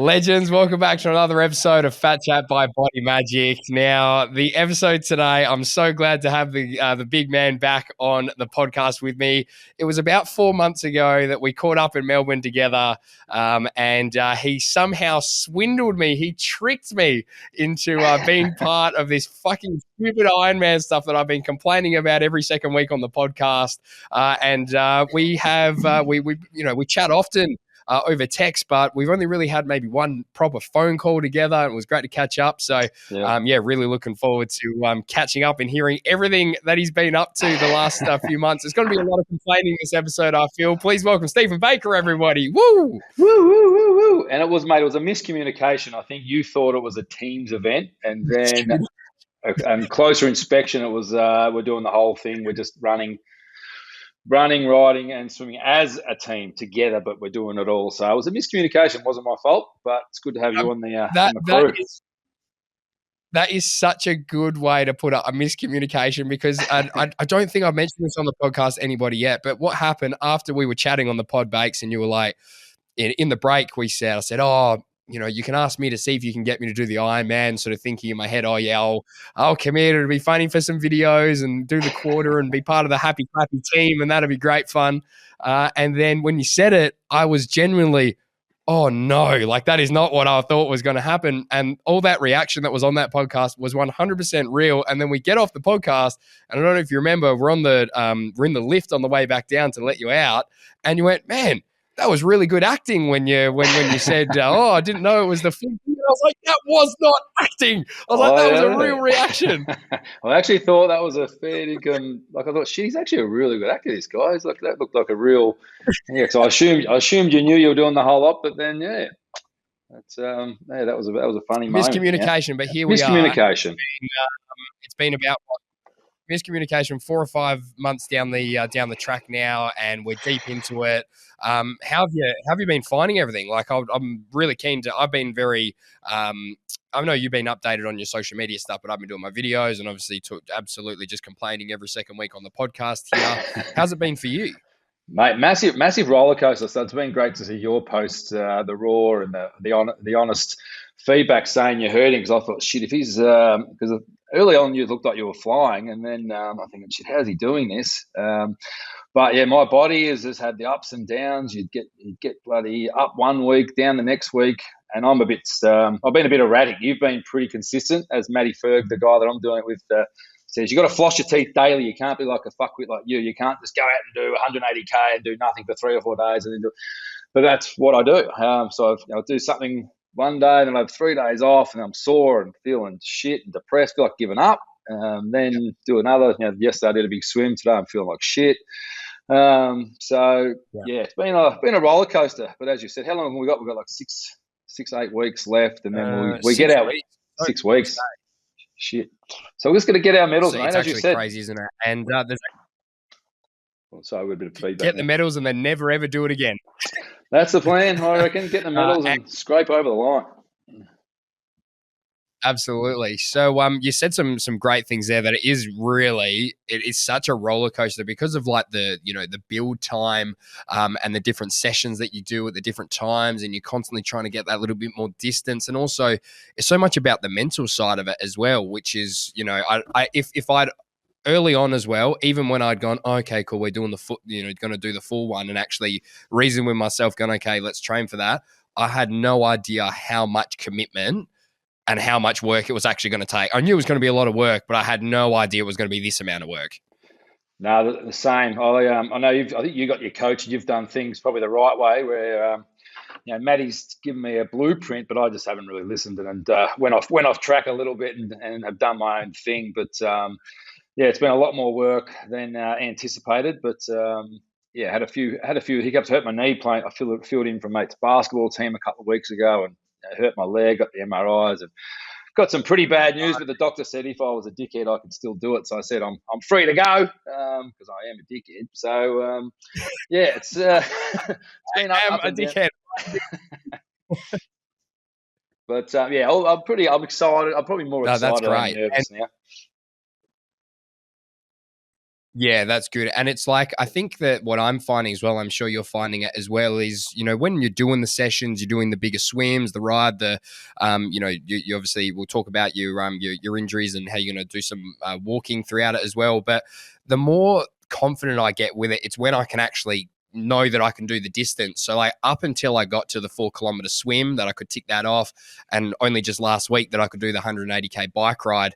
Legends, welcome back to another episode of FatChat by Body Majic. Now, the episode today, I'm so glad to have the big man back on the podcast with me. It was about 4 months ago that we caught up in Melbourne together, and he somehow swindled me. He tricked me into being part of this fucking stupid Ironman stuff that I've been complaining about every second week on the podcast. We chat often over text, but we've only really had maybe one proper phone call together, and it was great to catch up. So, really looking forward to catching up and hearing everything that he's been up to the last few months. There's going to be a lot of complaining this episode, I feel. Please welcome Stephen Baker, everybody. Woo! Woo, woo, woo, woo. And it was a miscommunication. I think you thought it was a Teams event, and then on closer inspection, it was we're doing the whole thing. We're just running, riding, and swimming as a team together, but we're doing it all. So it was a miscommunication. It wasn't my fault, but it's good to have you on the crew. That is such a good way to put it, a miscommunication, because I don't think I've mentioned this on the podcast to anybody yet, but what happened after we were chatting on the pod bakes and you were like, in the break, I said, you can ask me to see if you can get me to do the Ironman, sort of thinking in my head, I'll commit. It'll be funny for some videos and do the quarter and be part of the happy, clappy team, and that'll be great fun. And then when you said it, I was genuinely, oh no, like that is not what I thought was going to happen. And all that reaction that was on that podcast was 100% real. And then we get off the podcast, and I don't know if you remember, we're in the lift on the way back down to let you out, and you went, man, that was really good acting when you said, I didn't know it was the full thing. I was like, that was not acting. I was that was a real reaction. I actually thought that was a fair income. I thought, shit, he's actually a really good actor, this guy. He's like, that looked like a real, so I assumed you knew you were doing the whole lot, but then, that's, that was a funny miscommunication, but here we are. Miscommunication. It's been about miscommunication 4 or 5 months down the track now, and we're deep into it. How have you been finding everything? Like, I'm really keen to. I've been very. I know you've been updated on your social media stuff, but I've been doing my videos and obviously absolutely just complaining every second week on the podcast here. How's it been for you? Mate, massive roller coaster. So it's been great to see your posts, the raw and the honest feedback saying you're hurting. Because I thought, shit, if he's because early on you looked like you were flying, and then I'm thinking, shit, how's he doing this? But yeah, my body has just had the ups and downs. You'd get bloody up one week, down the next week, and I'm a bit. I've been a bit erratic. You've been pretty consistent, as Matty Ferg, the guy that I'm doing it with, says. You got to floss your teeth daily. You can't be like a fuckwit like you. You can't just go out and do 180k and do nothing for 3 or 4 days and then do. But that's what I do. So I'll do something one day, and then I have 3 days off, and I'm sore and feeling shit and depressed, feel like giving up. Then do another. Yesterday I did a big swim. Today I'm feeling like shit. It's been a roller coaster. But as you said, how long have we got? We've got like 8 weeks left, and then we get out 6 weeks. Shit. So we're just going to get our medals, mate. It's as you actually said. Crazy, isn't it? And there's a bit of feedback. Get the medals and then never ever do it again. That's the plan, I reckon. Get the medals and scrape over the line. Absolutely. So you said some great things there, that it is such a roller coaster because of like the build time and the different sessions that you do at the different times, and you're constantly trying to get that little bit more distance, and also it's so much about the mental side of it as well, which is if I'd early on as well, even when I'd gone, okay, cool, we're doing going to do the full one, and actually reason with myself going, okay, let's train for that, I had no idea how much commitment and how much work it was actually going to take. I knew it was going to be a lot of work, but I had no idea it was going to be this amount of work. No, the same. I know I think you got your coach and you've done things probably the right way, where Matty's given me a blueprint, but I just haven't really listened and went off track a little bit and have done my own thing. But it's been a lot more work than anticipated. But had a few hiccups. Hurt my knee playing. I filled in for mate's basketball team a couple of weeks ago, and hurt my leg. Got the MRIs and got some pretty bad news. But the doctor said if I was a dickhead, I could still do it. So I said I'm free to go because I am a dickhead. So it's been up a dickhead. But I'm excited. I'm probably more excited. That's great. I'm nervous now. Yeah, that's good. And it's like, I think that what I'm finding as well, I'm sure you're finding it as well, is, when you're doing the sessions, you're doing the bigger swims, the ride, you obviously will talk about your injuries and how you're going to do some walking throughout it as well. But the more confident I get with it, it's when I can actually know that I can do the distance. So like up until I got to the 4 kilometer swim that I could tick that off, and only just last week that I could do the 180K bike ride,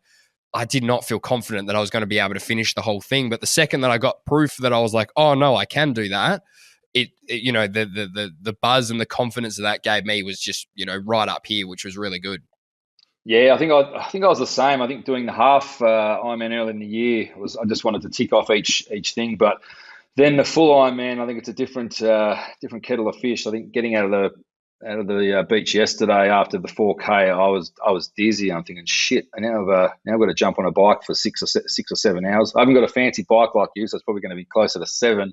I did not feel confident that I was going to be able to finish the whole thing. But the second that I got proof that I was like, oh no, I can do that, the buzz and the confidence that gave me was just, right up here, which was really good. Yeah, I think I was the same. I think doing the half Ironman early in the year I just wanted to tick off each thing, but then the full Ironman, I think it's a different kettle of fish. I think getting out of the beach yesterday after the 4K, I was dizzy. I'm thinking, shit. And now I've got to jump on a bike for 6 or 7 hours. I haven't got a fancy bike like you, so it's probably going to be closer to 7.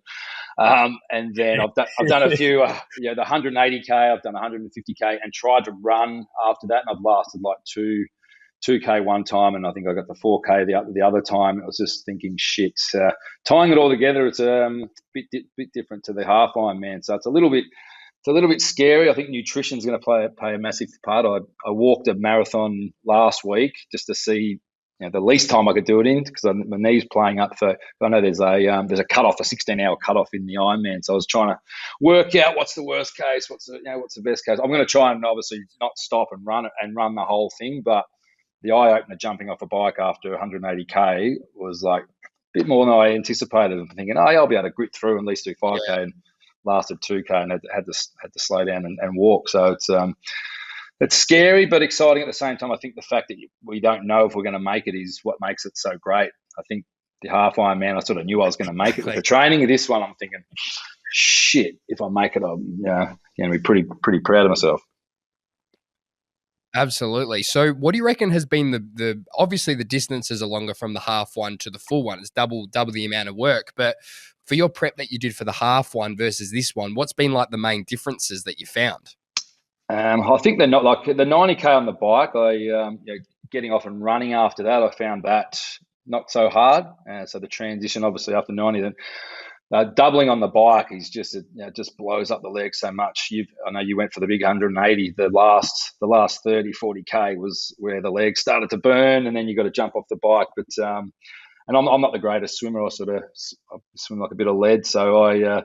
And then I've done a few, the 180K, I've done 150K, and tried to run after that, and I've lasted like 2K one time, and I think I got the 4K the other time. I was just thinking, shit. Tying it all together, it's a bit different to the half Ironman, so it's a little bit scary. I think nutrition is going to play a massive part. I walked a marathon last week just to see the least time I could do it in, because my knee's playing up for. I know there's a cutoff, a 16-hour cutoff in the Ironman. So I was trying to work out what's the worst case, what's the best case. I'm going to try and obviously not stop and run the whole thing, but the eye opener jumping off a bike after 180K was like a bit more than I anticipated. I'm thinking, oh yeah, I'll be able to grit through and at least do 5K. Yeah. And lasted 2K and had to slow down and walk. So it's scary but exciting at the same time. I think the fact that we don't know if we're going to make it is what makes it so great. I think the half Ironman, I sort of knew I was going to make it with the training. Of this one, I'm thinking, shit, if I make it, I'm going to be pretty proud of myself. Absolutely. So what do you reckon has been the obviously the distances are longer from the half one to the full one. It's double the amount of work. But for your prep that you did for the half one versus this one, what's been like the main differences that you found? I think they're not like the 90K on the bike. Getting off and running after that, I found that not so hard. So the transition, obviously, after 90, then doubling on the bike is just just blows up the legs so much. I know you went for the big 180. The last 30, 40K was where the legs started to burn, and then you got to jump off the bike. But and I'm not the greatest swimmer. I swim like a bit of lead. So I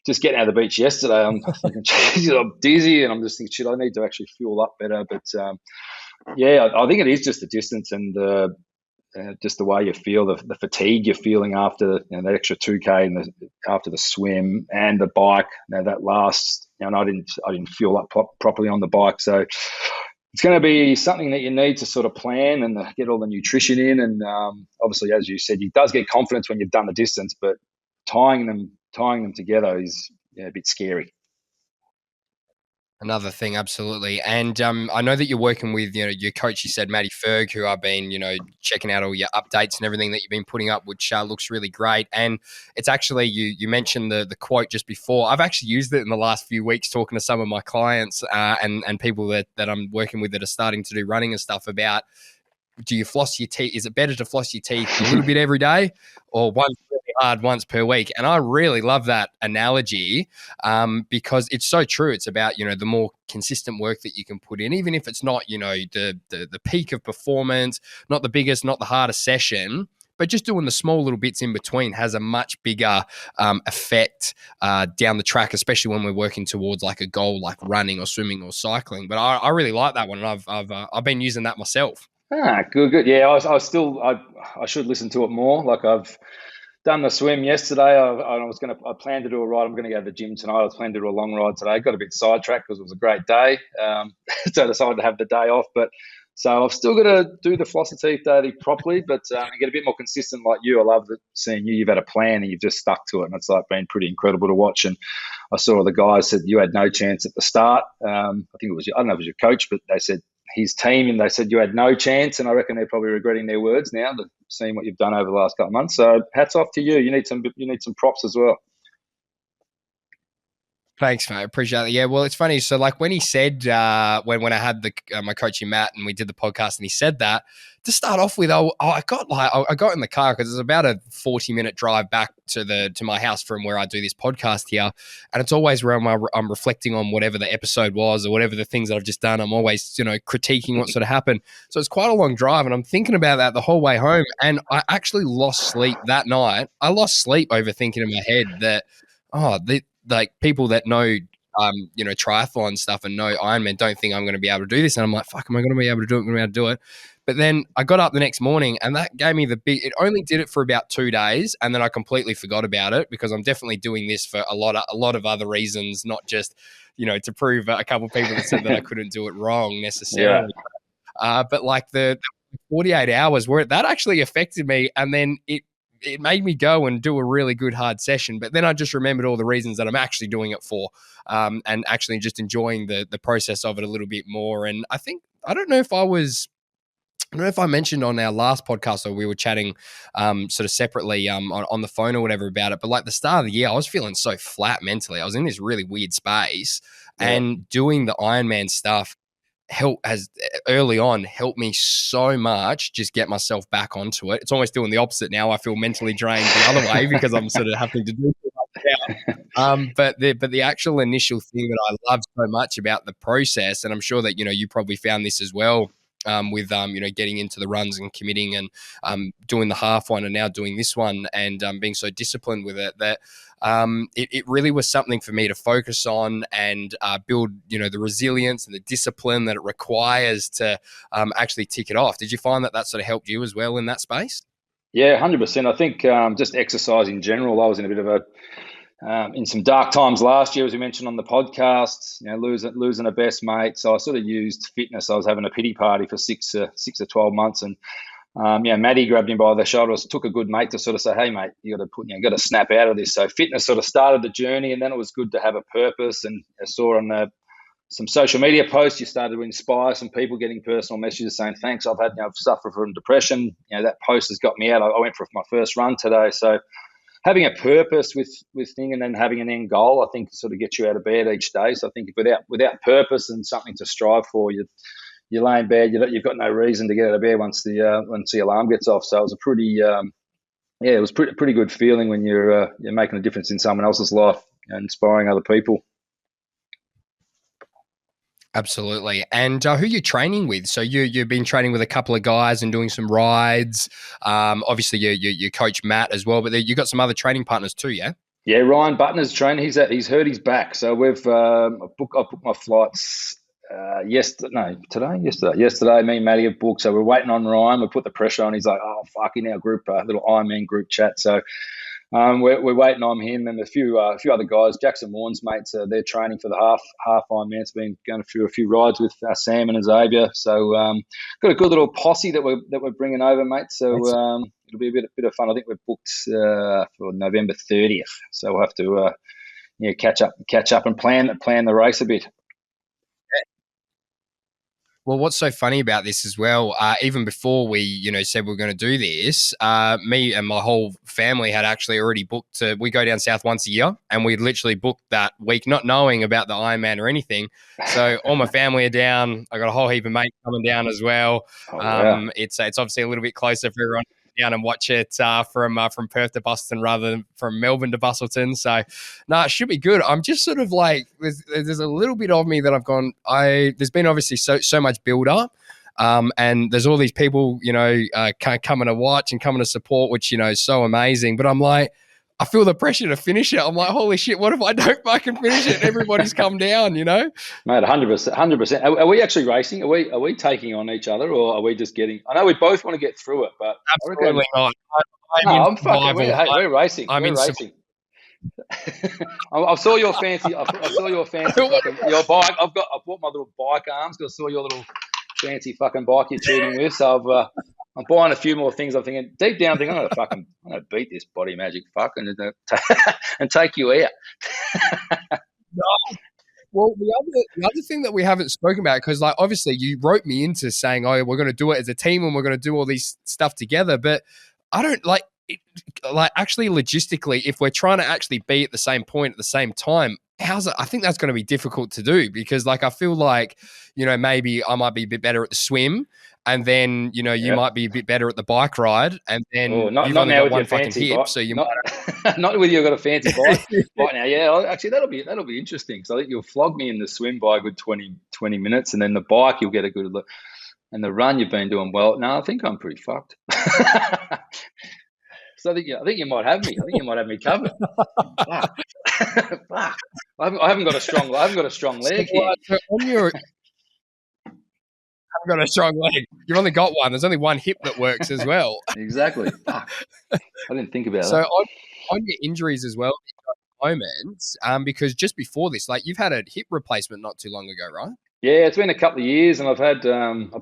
just getting out of the beach yesterday, I'm thinking, geez, I'm dizzy, and I'm just thinking, shit, I need to actually fuel up better. But I think it is just the distance and just the way you feel, the fatigue you're feeling after that extra 2K and after the swim and the bike. That last, and I didn't fuel up properly on the bike, so it's going to be something that you need to sort of plan and get all the nutrition in. And obviously, as you said, it does get confidence when you've done the distance, but tying them together is a bit scary. Another thing, absolutely. And I know that you're working with, your coach, you said, Matty Ferg, who I've been, checking out all your updates and everything that you've been putting up, which looks really great. And it's actually, you mentioned the quote just before. I've actually used it in the last few weeks talking to some of my clients and people that I'm working with that are starting to do running and stuff about, do you floss your teeth? Is it better to floss your teeth a little bit every day or once really hard once per week? And I really love that analogy because it's so true. It's about, the more consistent work that you can put in, even if it's not, the peak of performance, not the biggest, not the hardest session, but just doing the small little bits in between has a much bigger effect down the track, especially when we're working towards like a goal like running or swimming or cycling. But I really like that one, and I've been using that myself. Good. Yeah, I should listen to it more. Like I've done the swim yesterday. I planned to do a ride. I'm going to go to the gym tonight. I was planning to do a long ride today. Got a bit sidetracked because it was a great day. So I decided to have the day off. But so I've still got to do the floss teeth daily properly, but get a bit more consistent like you. I love seeing you. You've had a plan and you've just stuck to it, and it's like been pretty incredible to watch. And I saw the guys said you had no chance at the start. I think it was I don't know if it was your coach, but they said his team, and they said you had no chance, and I reckon they're probably regretting their words now, seeing what you've done over the last couple of months. So hats off to you. You need some props as well. Thanks, mate. Appreciate it. Yeah, well, it's funny. So, like, when he said when I had the my coaching Matt and we did the podcast, and he said that to start off with, I got in the car because it's about a 40-minute drive back to my house from where I do this podcast here, and it's always where I'm reflecting on whatever the episode was or whatever the things that I've just done. I'm always critiquing what sort of happened. So it's quite a long drive, and I'm thinking about that the whole way home. And I actually lost sleep that night. I lost sleep over thinking in my head that like people that know triathlon stuff and know Ironman don't think I'm going to be able to do this. And I'm like, fuck, am I going to be able to do it? I'm going to be able to do it. But then I got up the next morning and that gave me it only did it for about 2 days. And then I completely forgot about it because I'm definitely doing this for a lot of other reasons, not just, to prove a couple of people that said that I couldn't do it wrong necessarily. Yeah. But like the 48 hours where that actually affected me. And then it made me go and do a really good hard session. But then I just remembered all the reasons that I'm actually doing it for, and actually just enjoying the process of it a little bit more. And I don't know if I mentioned on our last podcast or we were chatting sort of separately on the phone or whatever about it. But like the start of the year, I was feeling so flat mentally. I was in this really weird space, and doing the Ironman stuff has early on helped me so much just get myself back onto it. It's almost doing the opposite now. I feel mentally drained the other way because I'm sort of having to do it now. But the actual initial thing that I love so much about the process, and I'm sure that you probably found this as well, with getting into the runs and committing and doing the half one and now doing this one and being so disciplined with it that it really was something for me to focus on and build the resilience and the discipline that it requires to actually tick it off. Did you find that sort of helped you as well in that space? Yeah, 100%. I think just exercise in general, I was in a bit of in some dark times last year, as we mentioned on the podcast, losing a best mate. So I sort of used fitness. I was having a pity party for 6 or 12 months, and Maddie grabbed him by the shoulders, took a good mate to sort of say, "Hey, mate, you got to snap out of this." So fitness sort of started the journey, and then it was good to have a purpose. And I saw on some social media posts, you started to inspire some people, getting personal messages saying, "Thanks, I've suffered from depression." That post has got me out. I went for my first run today, so having a purpose with thing and then having an end goal, I think sort of gets you out of bed each day. So I think without purpose and something to strive for, you lay in bed, you've got no reason to get out of bed once the alarm gets off. So it was a pretty good feeling when you're making a difference in someone else's life and inspiring other people. Absolutely. And who you're training with? So you've been training with a couple of guys and doing some rides. Obviously, you coach Matt as well, but you got some other training partners too, yeah? Yeah, Ryan Butner's training. He's hurt his back, so we've I booked my flights yesterday. Me and Matty have booked, so we're waiting on Ryan. We put the pressure on. He's like, "Oh fuck!" In our group, little Ironman group chat. So we're waiting on him and a few other guys. Jackson Warren's mates, they're training for the half Ironman. It's been going through a few rides with Sam and Xavier. So got a good little posse that we're bringing over, mate. So it'll be a bit of fun. I think we've booked for November 30th. So we'll have to catch up and plan the race a bit. Well, what's so funny about this as well, even before we, said we're going to do this, me and my whole family had actually already booked we go down south once a year, and we literally booked that week, not knowing about the Ironman or anything. So all my family are down. I got a whole heap of mates coming down as well. Oh, wow. It's obviously a little bit closer for everyone down and watch it from Perth to Busselton rather than from Melbourne to Busselton. So, it should be good. I'm just sort of like, there's a little bit of me that I've gone, there's been obviously so much build up. And there's all these people, coming to watch and coming to support, which, is so amazing. But I'm like, I feel the pressure to finish it. I'm like, holy shit, what if I don't fucking finish it? Everybody's come down, Mate, 100%. Are we actually racing? Are we taking on each other, or are we just getting? I know we both want to get through it, but absolutely not. We're racing. We're racing. I saw your fancy. I saw your fancy your bike. I bought my little bike arms because I saw your little fancy fucking bike you're cheating with. So I'm buying a few more things. I'm thinking deep down, I'm gonna beat this body magic fucking and take you out. No. Well, the other thing that we haven't spoken about, because like obviously you wrote me into saying, "Oh, we're going to do it as a team and we're going to do all these stuff together," but I don't like it, like actually logistically, if we're trying to actually be at the same point at the same time, I think that's going to be difficult to do because like I feel like, maybe I might be a bit better at the swim, and then, you might be a bit better at the bike ride, and Oh, then not you've not only now got with your one fucking fancy hip, bike. so you Not not with you've got a fancy bike might. right now. Yeah, actually that'll be interesting. So I think you'll flog me in the swim by a good 20 minutes, and then the bike you'll get a good look. And the run you've been doing well. No, I think I'm pretty fucked. So I think you might have me. I think you might have me covered. Fuck. Fuck. I haven't got a strong So, leg here. so on your, I've got a strong leg. You've only got one. There's only one hip that works as well. Exactly. Fuck. I didn't think about So that. on your injuries as well, at the moment, because just before this, like you've had a hip replacement not too long ago, right? Yeah, it's been a couple of years, and I've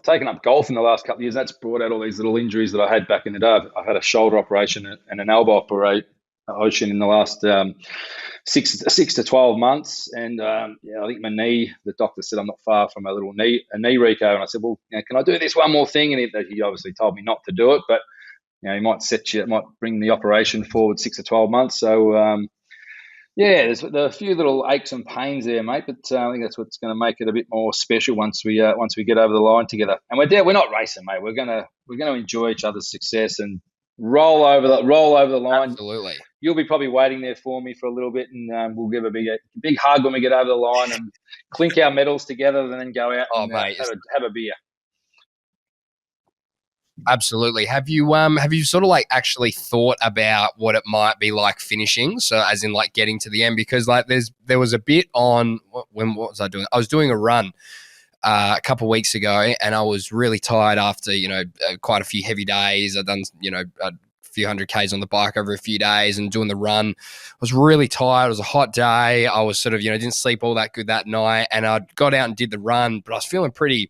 taken up golf in the last couple of years. That's brought out all these little injuries that I had back in the day. I've had a shoulder operation and an elbow operation in the last 6 to 12 months, and I think my knee. The doctor said I'm not far from a knee reco, and I said, well, can I do this one more thing? And he obviously told me not to do it, but he might bring the operation forward 6 to 12 months. So yeah, there's a few little aches and pains there, mate. But I think that's what's going to make it a bit more special once we get over the line together. And we're there. We're not racing, mate. We're gonna enjoy each other's success and roll over the line. Absolutely. You'll be probably waiting there for me for a little bit, and we'll give a big hug when we get over the line and clink our medals together, and then go out and Mate, have a beer. Absolutely. Have you sort of like actually thought about what it might be like finishing? So as in like getting to the end, because like there was a bit on what was I doing? I was doing a run a couple of weeks ago, and I was really tired after quite a few heavy days. I'd done a few 100Ks on the bike over a few days and doing the run. I was really tired. It was a hot day. I was sort of didn't sleep all that good that night, and I got out and did the run, but I was feeling pretty.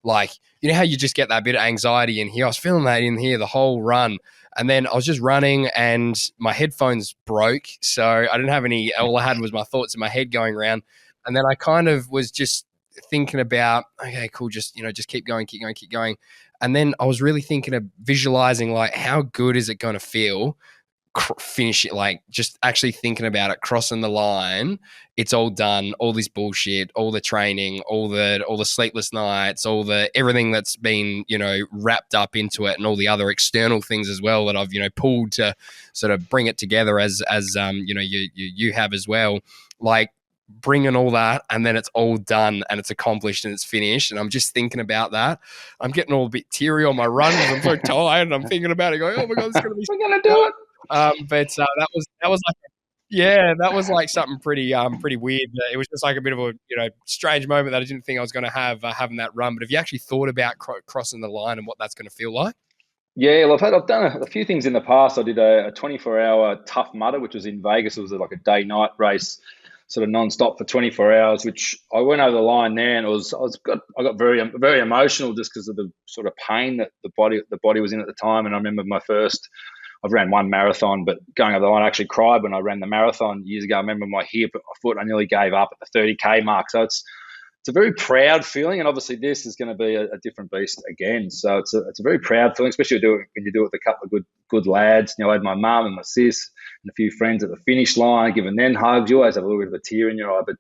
Like, how you just get that bit of anxiety in here? I was feeling that in here the whole run. And then I was just running and my headphones broke. So I didn't have all I had was my thoughts in my head going around. And then I kind of was just thinking about, okay, cool, just, just keep going, keep going, keep going. And then I was really thinking of visualizing like, how good is it going to feel finish it, like just actually thinking about it, crossing the line, it's all done, all this bullshit, all the training, all the sleepless nights, all the everything that's been wrapped up into it, and all the other external things as well that I've pulled to sort of bring it together as you have as well, like bringing all that, and then it's all done and it's accomplished and it's finished. And I'm just thinking about that. I'm getting all a bit teary on my run because I'm so tired, and I'm thinking about it going, oh my god, it's gonna be we're gonna do it. But that was like something pretty weird. It was just like a bit of a strange moment that I didn't think I was going to have having that run. But have you actually thought about crossing the line and what that's going to feel like? Yeah, well, I've done a few things in the past. I did a 24-hour Tough Mudder, which was in Vegas. It was like a day-night race, sort of non-stop for 24 hours. Which I went over the line there, and I got very very emotional just because of the sort of pain that the body was in at the time. And I remember I've ran one marathon, but going over the line, I actually cried when I ran the marathon years ago. I remember my foot, I nearly gave up at the 30K mark. So it's a very proud feeling, and obviously this is going to be a different beast again. So it's a very proud feeling, especially when you do it with a couple of good lads. I had my mum and my sis and a few friends at the finish line, giving them hugs. You always have a little bit of a tear in your eye, but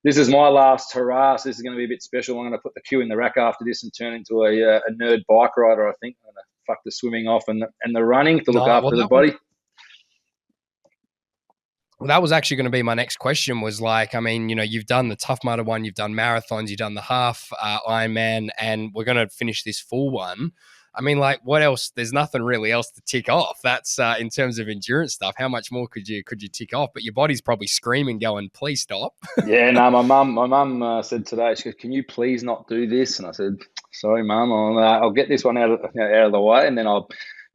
this is my last hurrah, so this is going to be a bit special. I'm going to put the cue in the rack after this and turn into a nerd bike rider, I think. I'm going to fuck the swimming off and the running to look after the body. Well, that was actually going to be my next question was like, I mean, you've done the Tough Mudder one, you've done marathons, you've done the half Ironman, and we're going to finish this full one. I mean, like, what else? There's nothing really else to tick off. That's in terms of endurance stuff. How much more could you tick off? But your body's probably screaming, going, "Please stop." Yeah, no. My mum said today, she goes, "Can you please not do this?" And I said, "Sorry, mum. I'll get this one out of the way, and then I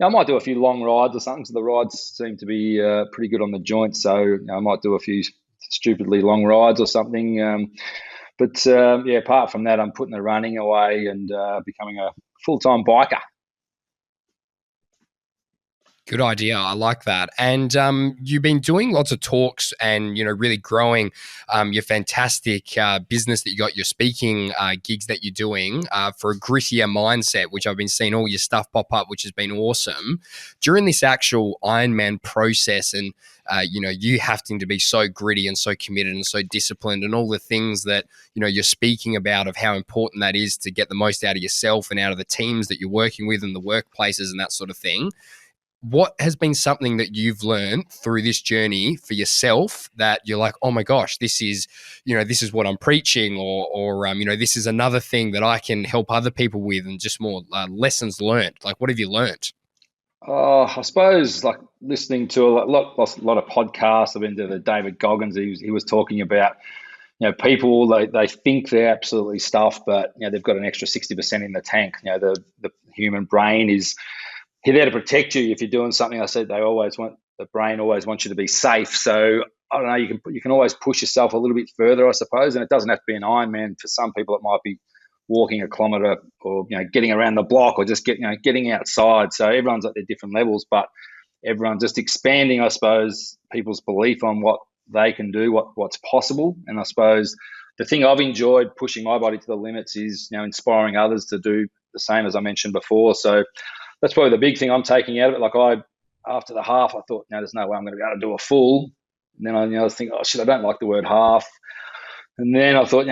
might do a few long rides or something. So the rides seem to be pretty good on the joints. So I might do a few stupidly long rides or something. But apart from that, I'm putting the running away and becoming a full-time biker. Good idea. I like that. And you've been doing lots of talks and, really growing your fantastic business that you got, your speaking gigs that you're doing for a grittier mindset, which I've been seeing all your stuff pop up, which has been awesome. During this actual Ironman process and, you having to be so gritty and so committed and so disciplined and all the things that, you're speaking about of how important that is to get the most out of yourself and out of the teams that you're working with and the workplaces and that sort of thing. What has been something that you've learned through this journey for yourself that you're like, oh my gosh, this is what I'm preaching, or this is another thing that I can help other people with, and just more lessons learned? Like, what have you learned? I suppose like listening to a lot of podcasts. I've been to the David Goggins. He was talking about, people they think they're absolutely stuffed, but they've got an extra 60% in the tank. The human brain is here there to protect you if you're doing something. I said the brain always wants you to be safe. So I don't know, you can always push yourself a little bit further, I suppose, and it doesn't have to be an Ironman. For some people, it might be walking a kilometre, or getting around the block, or just getting outside. So everyone's at their different levels, but everyone's just expanding, I suppose, people's belief on what they can do, what's possible. And I suppose the thing I've enjoyed pushing my body to the limits is inspiring others to do the same, as I mentioned before. So that's probably the big thing I'm taking out of it. Like after the half, I thought, there's no way I'm going to be able to do a full. And then I think, oh shit, I don't like the word half. And then I thought,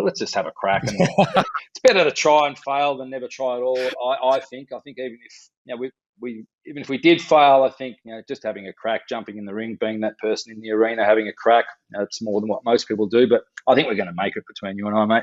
let's just have a crack. And it's better to try and fail than never try at all. I think even if even if we did fail, I think just having a crack, jumping in the ring, being that person in the arena, having a crack, it's more than what most people do. But I think we're going to make it between you and I, mate.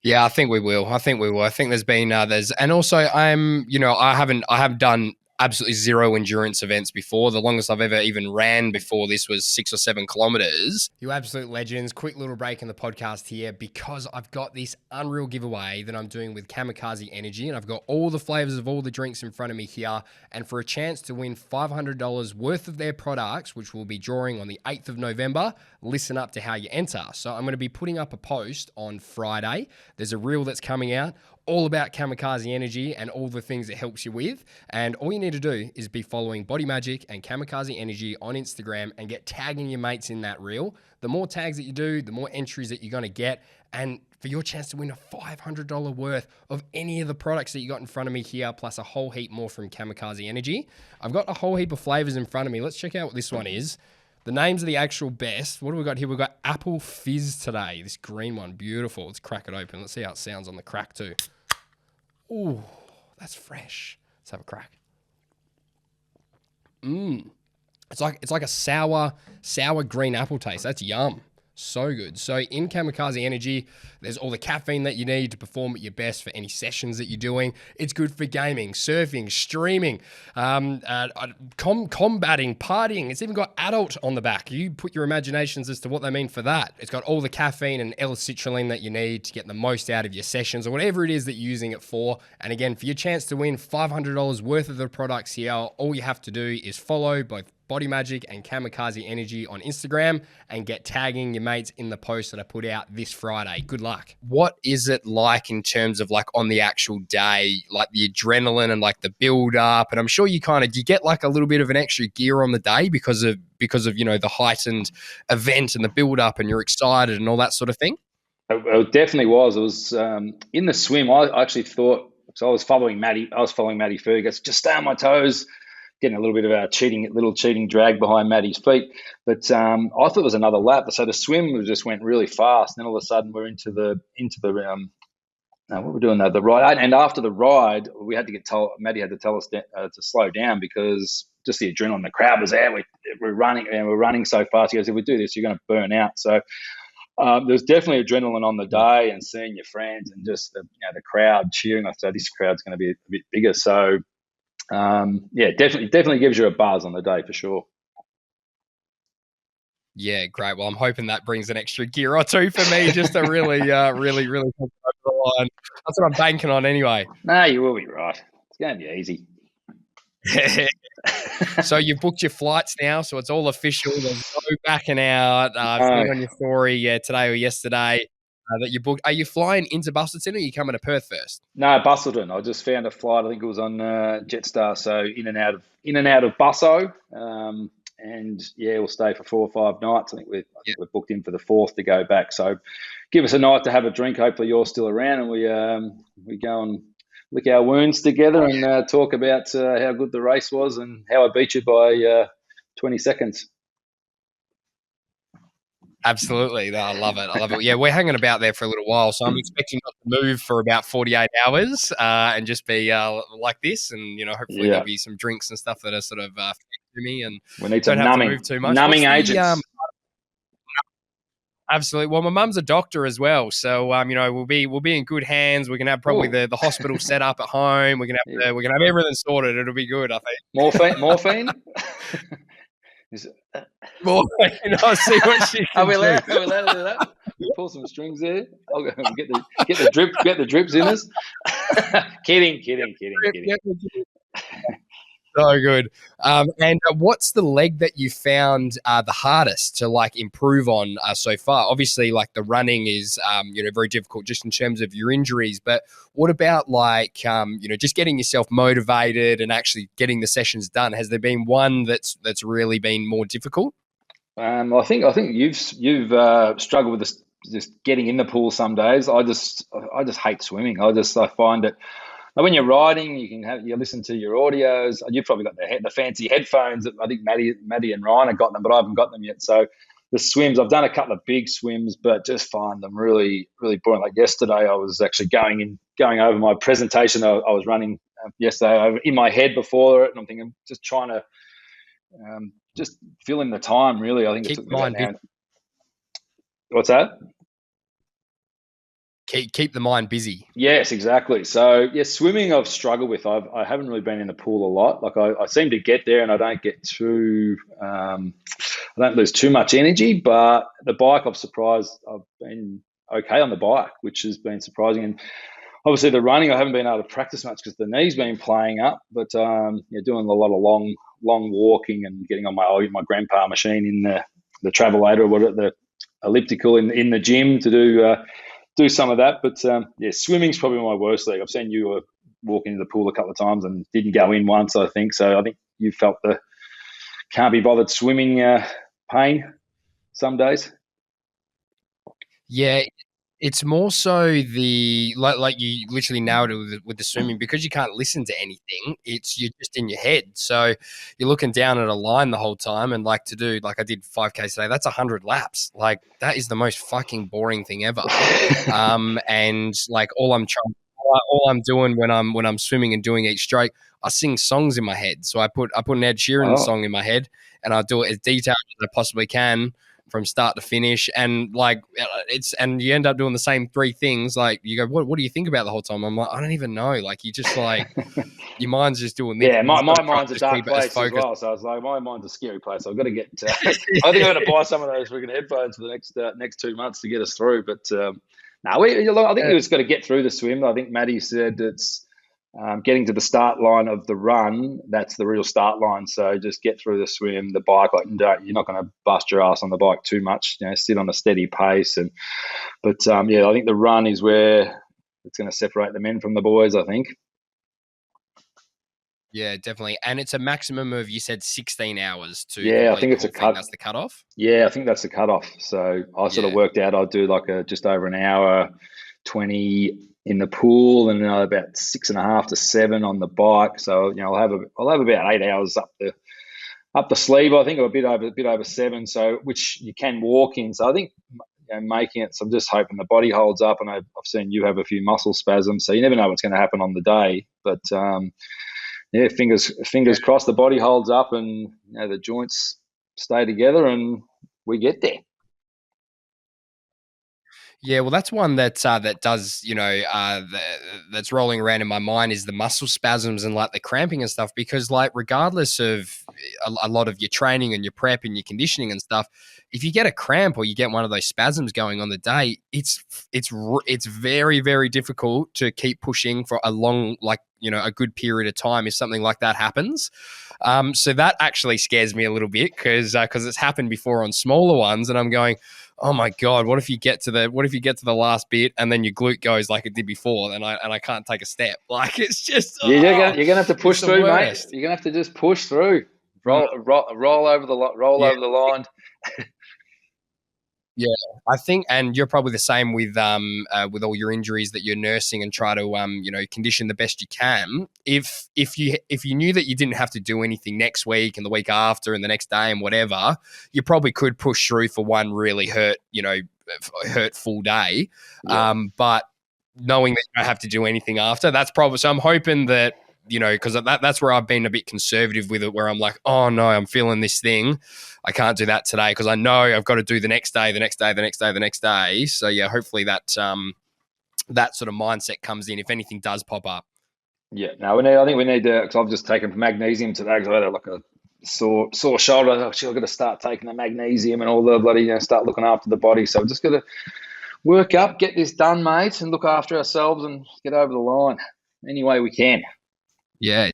Yeah, I think we will. I think there's been and also I haven't done absolutely zero endurance events before. The longest I've ever even ran before this was 6 or 7 kilometers. You absolute legends. Quick little break in the podcast here because I've got this unreal giveaway that I'm doing with Kamikaze Energy, and I've got all the flavors of all the drinks in front of me here. And for a chance to win $500 worth of their products, which we'll be drawing on the 8th of November, listen up to how you enter. So I'm going to be putting up a post on Friday. There's a reel that's coming out all about Kamikaze Energy and all the things it helps you with. And all you need to do is be following Body Majic and Kamikaze Energy on Instagram and get tagging your mates in that reel. The more tags that you do, the more entries that you're going to get. And for your chance to win a $500 worth of any of the products that you got in front of me here, plus a whole heap more from Kamikaze Energy. I've got a whole heap of flavors in front of me. Let's check out what this one is. The names of the actual best. What have we got here? We've got Apple Fizz today. This green one. Beautiful. Let's crack it open. Let's see how it sounds on the crack too. Ooh, that's fresh. Let's have a crack. It's like a sour green apple taste. That's yum. So good. So in Kamikaze Energy, there's all the caffeine that you need to perform at your best for any sessions that you're doing. It's good for gaming, surfing, streaming, combating, partying. It's even got adult on the back. You put your imaginations as to what they mean for that. It's got all the caffeine and L-citrulline that you need to get the most out of your sessions or whatever it is that you're using it for. And again, for your chance to win $500 worth of the products here, all you have to do is follow both Body Majic and Kamikaze Energy on Instagram and get tagging your mates in the post that I put out this Friday. Good luck. What is it like in terms of like on the actual day, like the adrenaline and like the build up? And I'm sure you get like a little bit of an extra gear on the day because of the heightened event and the build up, and you're excited and all that sort of thing. It definitely was. It was in the swim. I actually thought, so I was following Matty Fergus, just stay on my toes, getting a little bit of a cheating drag behind Matty's feet. But I thought it was another lap. So the swim just went really fast. And then all of a sudden we're into the what we're doing now, the ride. And after the ride, we had to Matty had to tell us to slow down because just the adrenaline, the crowd was there. We're running so fast. He goes, if we do this, you're going to burn out. So there's definitely adrenaline on the day, and seeing your friends and just the crowd cheering. I said, this crowd's going to be a bit bigger. So definitely gives you a buzz on the day for sure. Yeah, great. Well, I'm hoping that brings an extra gear or two for me just to really over the line. That's what I'm banking on anyway. No, you will be right. It's going to be easy. So you've booked your flights now, so it's all official. There's no backing out. I've seen on your story today or yesterday. that you booked. Are you flying into Busselton or are you coming to Perth first? No, Busselton. I just found a flight. I think it was on Jetstar, so in and out of Busso. And yeah, we'll stay for 4 or 5 nights. I think we're booked in for the 4th to go back. So give us a night to have a drink. Hopefully you're still around, and we go and lick our wounds together and talk about how good the race was and how I beat you by 20 seconds. Absolutely. No, I love it. I love it. Yeah, we're hanging about there for a little while, so I'm expecting not to move for about 48 hours and just be like this. And, hopefully there'll be some drinks and stuff that are sort of to me and we need don't some have to move too much. numbing agents. Absolutely. Well, my mum's a doctor as well, so we'll be in good hands. We're gonna have probably the hospital set up at home. We're gonna have everything sorted. It'll be good, I think. Morphine. Morphine. I'll see what she can Are we allowed to do that? Pull some strings there. I'll go and get the drips in us. Kidding. So good. And what's the leg that you found the hardest to improve on so far? Obviously, the running is very difficult just in terms of your injuries. But what about just getting yourself motivated and actually getting the sessions done? Has there been one that's really been more difficult? I think you've struggled with this, just getting in the pool some days. I just hate swimming. I find it. When you're riding, you listen to your audios. You've probably got the fancy headphones. I think Maddie and Ryan have got them, but I haven't got them yet. So the swims, I've done a couple of big swims, but just find them really, really boring. Like yesterday, I was actually going over my presentation. I was running yesterday in my head before it, and I'm thinking, just trying to just fill in the time. Really, I think it took me about an hour. What's that? Keep the mind busy. Yes, exactly. So, swimming I've struggled with. I haven't really been in the pool a lot. I seem to get there and I don't get too, I don't lose too much energy. But the bike, I'm surprised I've been okay on the bike, which has been surprising. And obviously the running, I haven't been able to practice much because the knee's been playing up. But doing a lot of long walking and getting on my grandpa machine in the travelator or whatever, the elliptical in the gym to do some of that. But swimming's probably my worst leg. I've seen you walk into the pool a couple of times and didn't go in once, I think. So I think you felt the can't be bothered swimming pain some days. Yeah, it's more so the like you literally nailed it with the swimming, because you can't listen to anything. You're just in your head, so you're looking down at a line the whole time. And I did 5K today. That's 100 laps. That is the most fucking boring thing ever. And all I'm doing when I'm swimming and doing each stroke, I sing songs in my head. So I put an Ed Sheeran song in my head, and I do it as detailed as I possibly can from start to finish. And and you end up doing the same 3 things. You go, what do you think about the whole time? I'm like, I don't even know. You just your mind's just doing this. Yeah, my mind's a dark place as well. So I was like, my mind's a scary place. I've got to get. I think I'm going to buy some of those freaking headphones for the next 2 months to get us through. But I think you just got to get through the swim. I think Maddie said it's getting to the start line of the run. That's the real start line. So just get through the swim, the bike. You're not going to bust your ass on the bike too much. Sit on a steady pace. But I think the run is where it's going to separate the men from the boys, I think. Yeah, definitely. And it's a maximum of, you said 16 hours to I think it's a cut. That's the cutoff? Yeah, I think that's the cutoff. So I sort of worked out I'd do just over an hour, 20 in the pool, and about 6.5 to 7 on the bike. So I'll have about 8 hours up the sleeve. I think, or a bit over 7. So which you can walk in. So I think making it. So I'm just hoping the body holds up, and I've seen you have a few muscle spasms. So you never know what's going to happen on the day, but. Fingers crossed the body holds up and the joints stay together and we get there. Yeah, well, that's one that does, that's rolling around in my mind, is the muscle spasms and the cramping and stuff. Because regardless of a lot of your training and your prep and your conditioning and stuff, if you get a cramp or you get one of those spasms going on the day, it's very, very difficult to keep pushing for a long, a good period of time if something like that happens. So that actually scares me a little bit because it's happened before on smaller ones, and I'm going, oh my God, what if you get to the last bit and then your glute goes like it did before, and I can't take a step. Like, it's just, Yeah, you're gonna have to it's push the through, mate. worst. You're gonna have to just push through, Mm, roll over yeah. over the line. Yeah, I think, and you're probably the same with all your injuries that you're nursing and try to condition the best you can. If you knew that you didn't have to do anything next week and the week after and the next day and whatever, you probably could push through for one really hurtful day. Yeah, But knowing that you don't have to do anything after, that's probably, so I'm hoping that, because that's where I've been a bit conservative with it, where I'm like, oh no, I'm feeling this thing. I can't do that today because I know I've got to do the next day, the next day, the next day, the next day. So yeah, hopefully that sort of mindset comes in if anything does pop up. yeah. No, I think we need to. Because I've just taken magnesium today because I had like a sore shoulder. Oh, shit, I've got to start taking the magnesium and all the bloody, start looking after the body. So I've just got to work up, get this done, mate, and look after ourselves and get over the line any way we can. Yeah,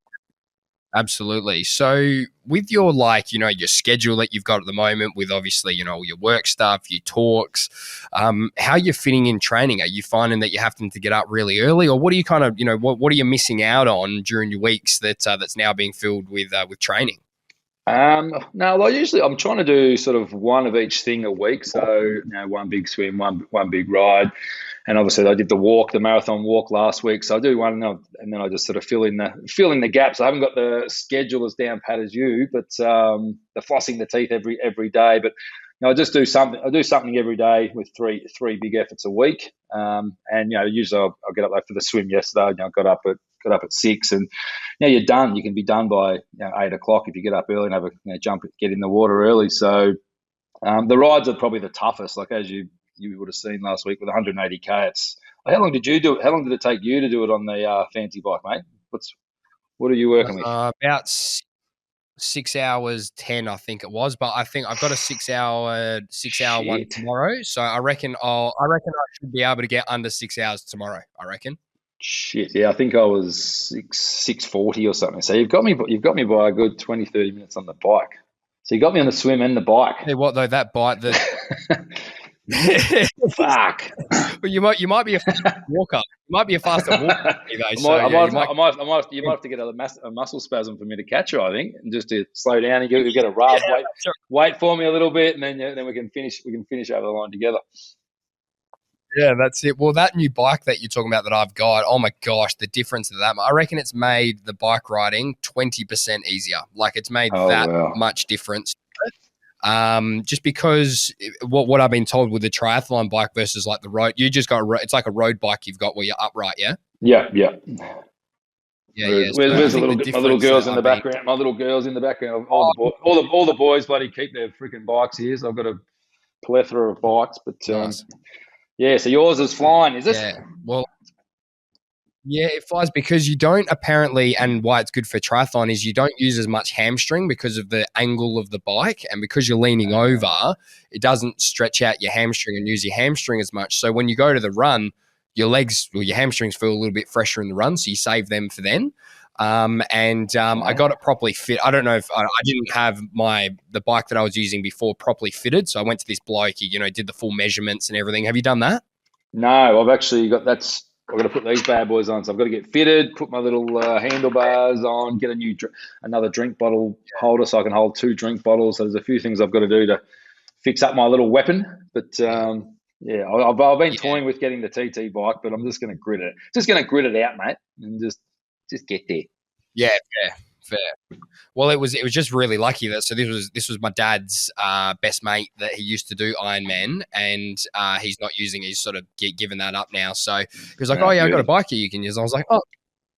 absolutely. So with your your schedule that you've got at the moment, with obviously all your work stuff, your talks, how you're fitting in training? Are you finding that you're having to get up really early, or what are you kind of what are you missing out on during your weeks that's now being filled with training? No, well, usually I'm trying to do sort of one of each thing a week. So, one big swim, one big ride, and obviously I did the marathon walk last week. So I do one, and then I just sort of fill in the gaps. I haven't got the schedule as down pat as you, but the flossing the teeth every day. But I just do something. I do something every day with three big efforts a week. And usually I'll get up like for the swim yesterday. I got up at 6, and you're done. You can be done by 8 o'clock if you get up early and have a jump, get in the water early. So the rides are probably the toughest. Like as you would have seen last week with 180k. How long did you do it? How long did it take you to do it on the fancy bike, mate? What are you working with? About 6 hours 10, I think it was, but I think I've got a 6 hour one Shit. tomorrow. So I reckon I should be able to get under 6 hours tomorrow. I reckon. Shit. Yeah, I think I was 6:40 or something. So you've got me by a good 20-30 minutes on the bike. So you got me on the swim and the bike. Hey, what though? That bite that. Fuck. Well, you might be a faster walker. You might be a faster walker. You might have to get a muscle spasm for me to catch her, I think, and just to slow down and get a rub. Yeah, Wait for me a little bit, and then we can finish. We can finish over the line together. yeah, that's it. Well, that new bike that you're talking about that I've got, oh my gosh, the difference of that. I reckon it's made the bike riding 20% easier. Like it's made that Wow. much difference. Just because what I've been told with the triathlon bike versus like the road, you just got it's like a road bike you've got where you're upright, yeah. Yeah. Yeah. Where's So my little girls in the background? My little girls in the background. All the boys bloody keep their freaking bikes here. So I've got a plethora of bikes. But nice. yeah. So yours is flying, is it? Yeah. Well, yeah, it flies because you don't apparently, and why it's good for triathlon is you don't use as much hamstring because of the angle of the bike, and because you're leaning over, it doesn't stretch out your hamstring and use your hamstring as much. So when you go to the run, your hamstrings feel a little bit fresher in the run, so you save them for then. I got it properly fit. I don't know if I didn't have the bike that I was using before properly fitted, so I went to this bloke. He, did the full measurements and everything. Have you done that? No, I've actually got I've got to put these bad boys on. So I've got to get fitted, put my little handlebars on, get another drink bottle holder so I can hold 2 drink bottles. So there's a few things I've got to do to fix up my little weapon. But I've been toying with getting the TT bike, but I'm just going to grit it. Just going to grit it out, mate, and just get there. Yeah, fair. Well, it was just really lucky that this was my dad's best mate that he used to do Ironman, and he's not using. He's sort of given that up now. So he was like, "Oh yeah, I got a bike here you can use." I was like, "Oh,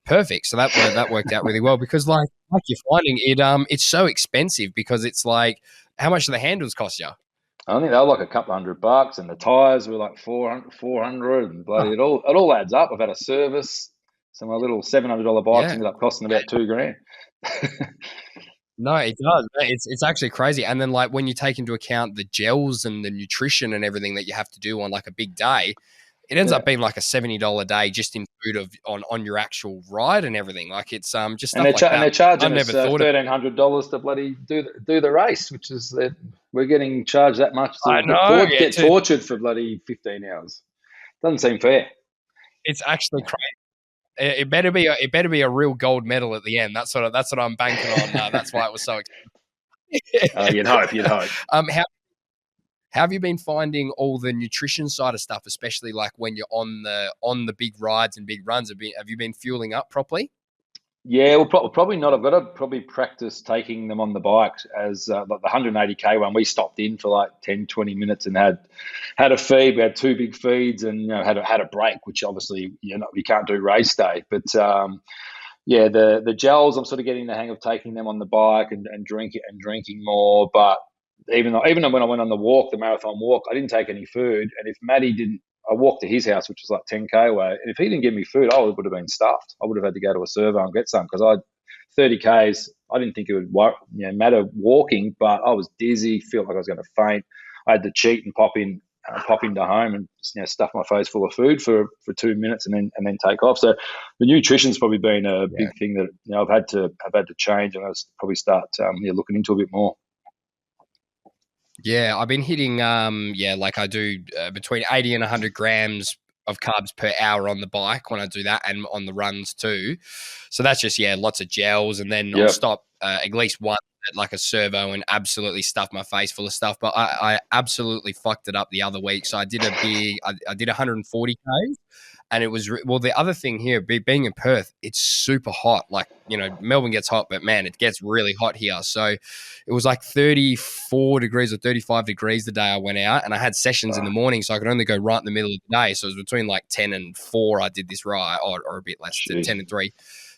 perfect." So that worked out really well because like you're finding it, it's so expensive because it's like, how much do the handles cost you? I think they were like a couple $100, and the tires were like 400, and bloody it all adds up. I've had a service, so my little $700 bikes ended up costing about $2,000. No, it does. It's actually crazy. And then like when you take into account the gels and the nutrition and everything that you have to do on like a big day, it ends up being like a $70 day just in food on your actual ride and everything. Like it's just stuff like that. And they're charging I've us never thought $1,300 to bloody do the race, which is that we're getting charged that much to I know, get tortured for bloody 15 hours. Doesn't seem fair. It's actually crazy. It better be a real gold medal at the end. That's what I'm banking on. That's why it was so exciting. You'd hope. How have you been finding all the nutrition side of stuff, especially like when you're on the big rides and big runs? Have you been fueling up properly? Yeah, well, probably not. I've got to probably practice taking them on the bike as like the 180K one. We stopped in for like 10, 20 minutes and had a feed. We had 2 big feeds and had a break, which obviously you can't do race day. But yeah, the gels, I'm sort of getting the hang of taking them on the bike and drinking more. But even when I went on the marathon walk, I didn't take any food. And if Matty didn't, I walked to his house, which was like 10K away. And if he didn't give me food, I would have been stuffed. I would have had to go to a servo and get some because 30Ks. I didn't think it would matter walking, but I was dizzy, felt like I was going to faint. I had to cheat and pop into home and stuff my face full of food for 2 minutes and then take off. So the nutrition's probably been a big thing that I've had to change, and I'll probably start looking into a bit more. Yeah, I've been hitting like I do between 80 and 100 grams of carbs per hour on the bike when I do that, and on the runs too. So that's just lots of gels, and then I'll stop at least once at like a servo and absolutely stuff my face full of stuff. But I absolutely fucked it up the other week. So I did I did 140K. And it was, the other thing here, being in Perth, it's super hot. Like, Melbourne gets hot, but man, it gets really hot here. So it was like 34 degrees or 35 degrees the day I went out, and I had sessions in the morning, so I could only go right in the middle of the day. So it was between like 10 and 4 I did this ride, or a bit less, 10 and 3.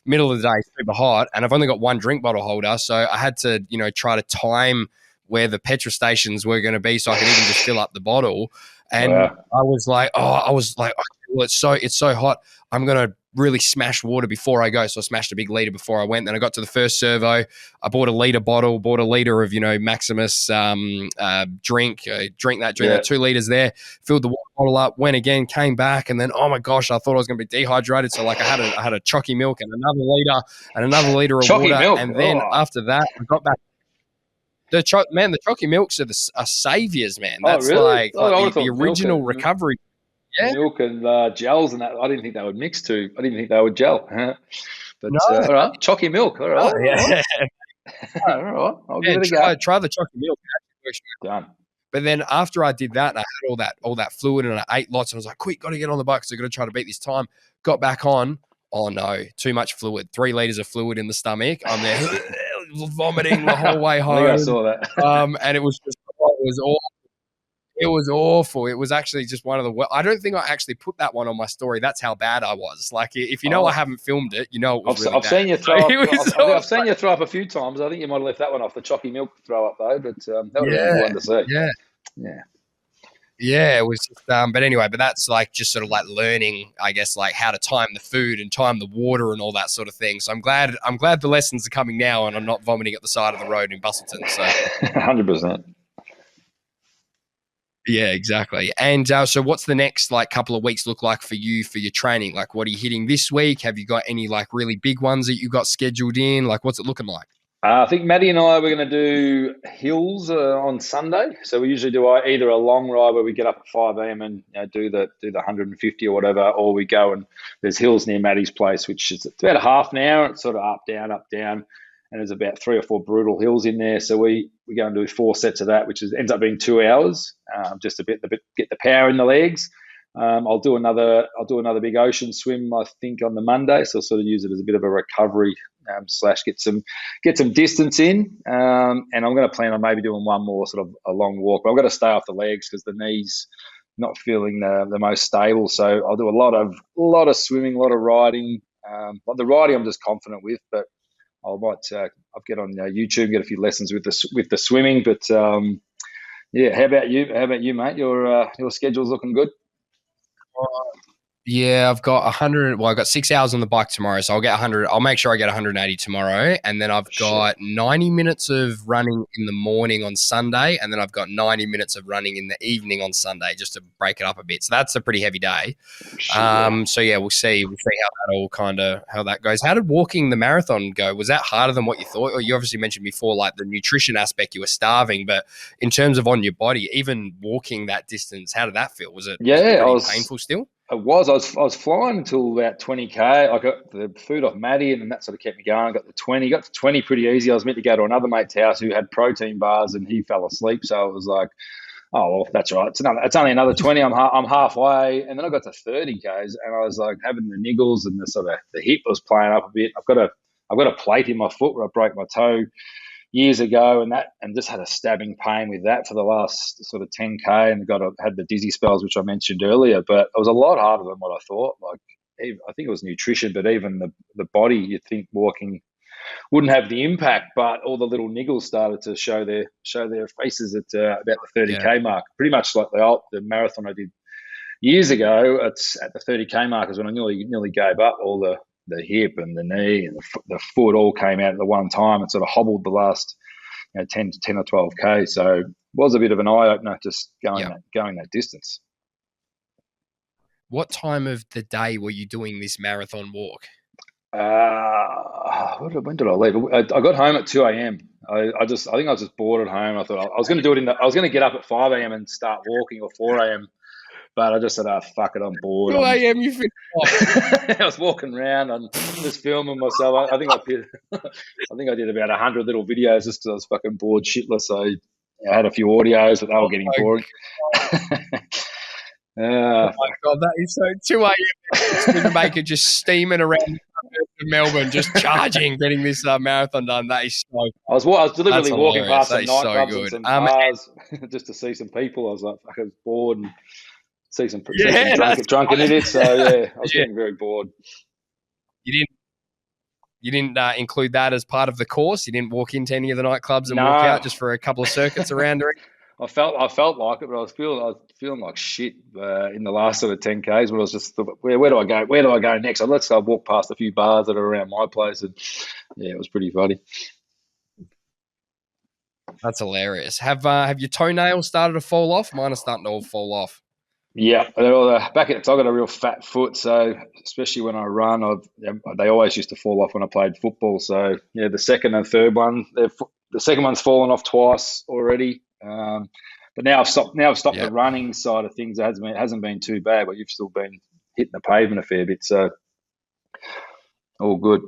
Middle of the day, super hot, and I've only got one drink bottle holder, so I had to, try to time where the petrol stations were going to be so I could even just fill up the bottle. And I was like, well, it's so hot. I'm going to really smash water before I go. So I smashed a big liter before I went. Then I got to the first servo. I bought a liter bottle, bought a liter of, Maximus drink that 2 liters there, filled the water bottle up, went again, came back. And then, oh my gosh, I thought I was going to be dehydrated. So like I had a chalky milk and another liter of chalky water. Milk. And then after that, I got back. The chalky milks are saviors, man. That's really? the original recovery. Yeah. Milk and gels and that. I didn't think they would mix too. I didn't think they would gel. But no. All right, chalky milk. All right. Oh, yeah. All right. I'll give it a go. Try the chalky milk. Done. But then after I did that, and I had all that fluid, and I ate lots, and I was like, quick, got to get on the bike because I've got to try to beat this time. Got back on. Oh no, too much fluid. 3 liters of fluid in the stomach. I'm there vomiting the whole way home. I saw that. And it was awful. It was awful. It was actually just one of the. I don't think I actually put that one on my story. That's how bad I was. Like, if I haven't filmed it, it was really I've bad. seen you throw up. I've seen you throw up a few times. I think you might have left that one off, the chalky milk throw up though. But that would have been one to see. Yeah, it was just, but that's like just sort of like learning, I guess, like how to time the food and time the water and all that sort of thing. So I'm glad the lessons are coming now, and I'm not vomiting at the side of the road in Busselton. So 100%. Yeah, exactly. And so what's the next like couple of weeks look like for you for your training? Like, what are you hitting this week? Have you got any like really big ones that you got scheduled in? Like, what's it looking like? I think Maddie and I were going to do hills on Sunday. So we usually do either a long ride where we get up at 5 a.m. and do the 150 or whatever, or we go and there's hills near Maddie's place, which is it's about a half an hour. It's sort of up, down, and there's about 3 or 4 brutal hills in there. So we go and do 4 sets of that, which ends up being 2 hours, just a bit get the power in the legs. I'll do another big ocean swim, I think, on the Monday. So I'll sort of use it as a bit of a recovery / get some distance in. And I'm going to plan on maybe doing one more sort of a long walk. But I've got to stay off the legs because the knees not feeling the most stable. So I'll do a lot of swimming, a lot of riding. The riding I'm just confident with, but I'll get on YouTube, get a few lessons with the swimming. But yeah, how about you? How about you, mate? Your schedule's looking good. Yeah, I've got 100. Well, I've got 6 hours on the bike tomorrow, so I'll get 100. I'll make sure I get 180 tomorrow, and then I've Shit. got 90 minutes of running in the morning on Sunday, and then I've got 90 minutes of running in the evening on Sunday, just to break it up a bit. So that's a pretty heavy day. Shit, yeah. So yeah, we'll see. We'll see how that goes. How did walking the marathon go? Was that harder than what you thought? Or you obviously mentioned before, like the nutrition aspect, you were starving, but in terms of on your body, even walking that distance, how did that feel? Was it pretty painful still? I was flying until about 20k. I got the food off Maddie, and that sort of kept me going. Got to 20 pretty easy. I was meant to go to another mate's house who had protein bars, and he fell asleep. So it was like, oh well, that's right. It's only another 20. I'm halfway, and then I got to 30k's, and I was like having the niggles, and the sort of the hip was playing up a bit. I've got a plate in my foot where I broke my toe years ago, and just had a stabbing pain with that for the last sort of 10k, and had the dizzy spells which I mentioned earlier. But it was a lot harder than what I thought. Like I think it was nutrition, but even the body, you'd think walking wouldn't have the impact, but all the little niggles started to show their faces at about the 30k mark. Pretty much like the marathon I did years ago. It's at the 30k mark is when I nearly gave up. All the hip and the knee and the foot all came out at the one time. It sort of hobbled the last 10 or 12k. So it was a bit of an eye opener just going that distance. What time of the day were you doing this marathon walk? When did I leave? I got home at 2 a.m. I think I was just bored at home. I thought I was going to do it I was going to get up at 5 a.m. and start walking, or 4 a.m. But I just said, oh, fuck it, I'm bored. 2 a.m. you finished off. I was walking around and just filming myself. I think I did about 100 little videos just because I was fucking bored shitless. So I had a few audios, but they were getting boring. Oh my God, that is so 2 a.m. Maker just steaming around Melbourne, just charging, getting this marathon done. That is so. I was deliberately walking past some nightclubs and some bars just to see some people. I was like, I was bored and see some drunken idiots. So yeah, I was getting very bored. You didn't include that as part of the course. You didn't walk into any of the nightclubs and walk out just for a couple of circuits around. I felt like it, but I was feeling like shit in the last sort of 10k's. But I was just where do I go? Where do I go next? Let's go walk past a few bars that are around my place, and yeah, it was pretty funny. That's hilarious. Have your toenails started to fall off? Mine are starting to all fall off. Yeah, I've got a real fat foot, so especially when I run, they always used to fall off when I played football. So yeah, the second and third one, the second one's fallen off twice already. But now I've stopped the running side of things. It hasn't been too bad, but you've still been hitting the pavement a fair bit, so all good.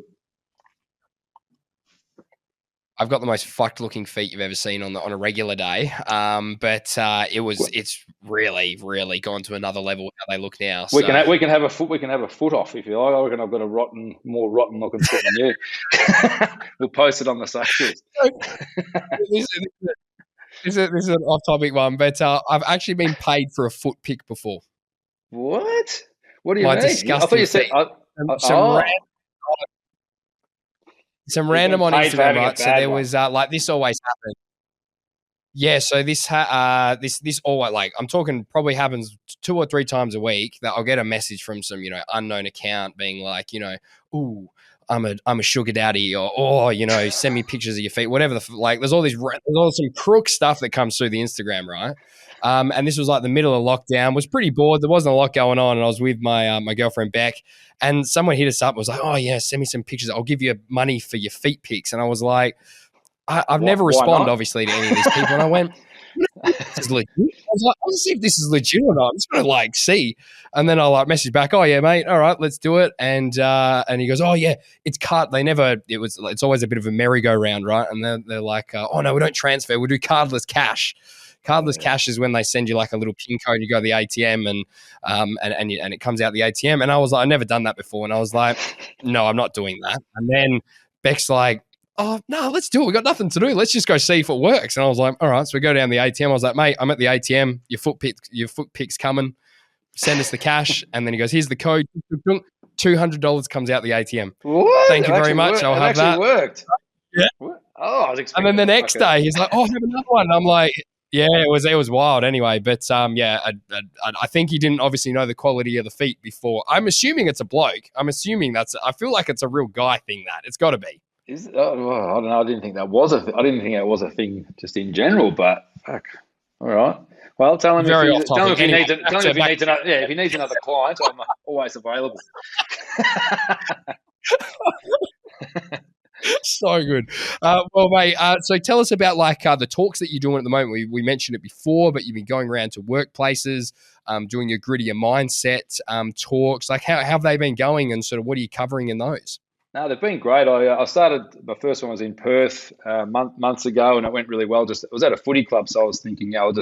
I've got the most fucked looking feet you've ever seen on a regular day. But it's really, really gone to another level how they look now. We can have a foot off if you like. I reckon I've got a more rotten looking foot than you. We'll post it on the socials. This is an off topic one, but I've actually been paid for a foot pic before. What? What do you mean? Disgusting I thought you said some random on Instagram, right? So there was like this always happened. Yeah, so this always, like, I'm talking probably happens 2 or 3 times a week that I'll get a message from some unknown account being like, ooh, I'm a sugar daddy, or send me pictures of your feet, whatever. There's all some crook stuff that comes through the Instagram, right? And this was like the middle of lockdown. Was pretty bored. There wasn't a lot going on, and I was with my girlfriend Beck, and someone hit us up and was like, "Oh yeah, send me some pictures. I'll give you money for your feet pics." And I was like, I've never responded obviously to any of these people, and I went, "This is legit." I was like, "I'll see if this is legit or not. I'm just gonna see." And then I message back, "Oh yeah, mate. All right, let's do it." And he goes, "Oh yeah, it's card. It's always a bit of a merry-go-round, right?" And they're like, "Oh no, we don't transfer. We do cardless cash." Cardless cash is when they send you like a little PIN code. You go to the ATM and it comes out the ATM. And I was like, I've never done that before. And I was like, no, I'm not doing that. And then Beck's like, oh no, let's do it. We got nothing to do. Let's just go see if it works. And I was like, all right. So we go down the ATM. I was like, mate, I'm at the ATM. Your foot pick's coming. Send us the cash. And then he goes, here's the code. $200 comes out the ATM. What? Thank you very much. I'll have that. Worked. Yeah. What? Oh, I was expecting. And then the next day, he's like, "Oh, have another one." And I'm like, Yeah, it was wild anyway. But yeah, I think he didn't obviously know the quality of the feet before. I'm assuming it's a bloke. I'm assuming I feel like it's a real guy thing. That it's got to be. Well, I don't know. I didn't think that was I didn't think that was a thing just in general. But fuck. All right. Well, Very off tell him topic. if you Anyway, need to tell him if you need to know. Yeah, if he needs another client, I'm always available. So good. Well, mate, so tell us about like the talks that you're doing at the moment. We mentioned it before, but you've been going around to workplaces, doing your grittier mindset talks. Like how have they been going and sort of what are you covering in those? No, they've been great. I started, my first one was in Perth months ago, and it went really well. Just it was at a footy club, so I was thinking, it'll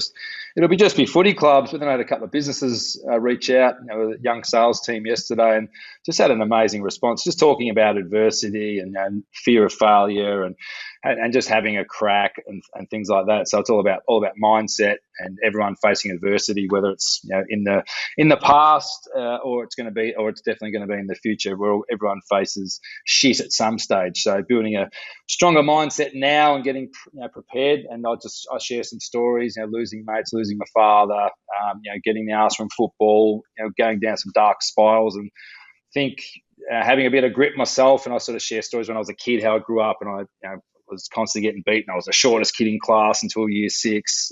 be footy clubs. But then I had a couple of businesses reach out, a young sales team yesterday, and just had an amazing response. Just talking about adversity and fear of failure, and just having a crack and things like that. So it's all about mindset and everyone facing adversity, whether it's in the past or it's definitely going to be in the future, where everyone faces shit at some stage. So building a stronger mindset now and getting prepared. And I share some stories, losing mates, losing my father, getting the arse from football, going down some dark spirals, and think having a bit of grit myself. And I sort of share stories when I was a kid, how I grew up, and I was constantly getting beaten. I was the shortest kid in class until year 6,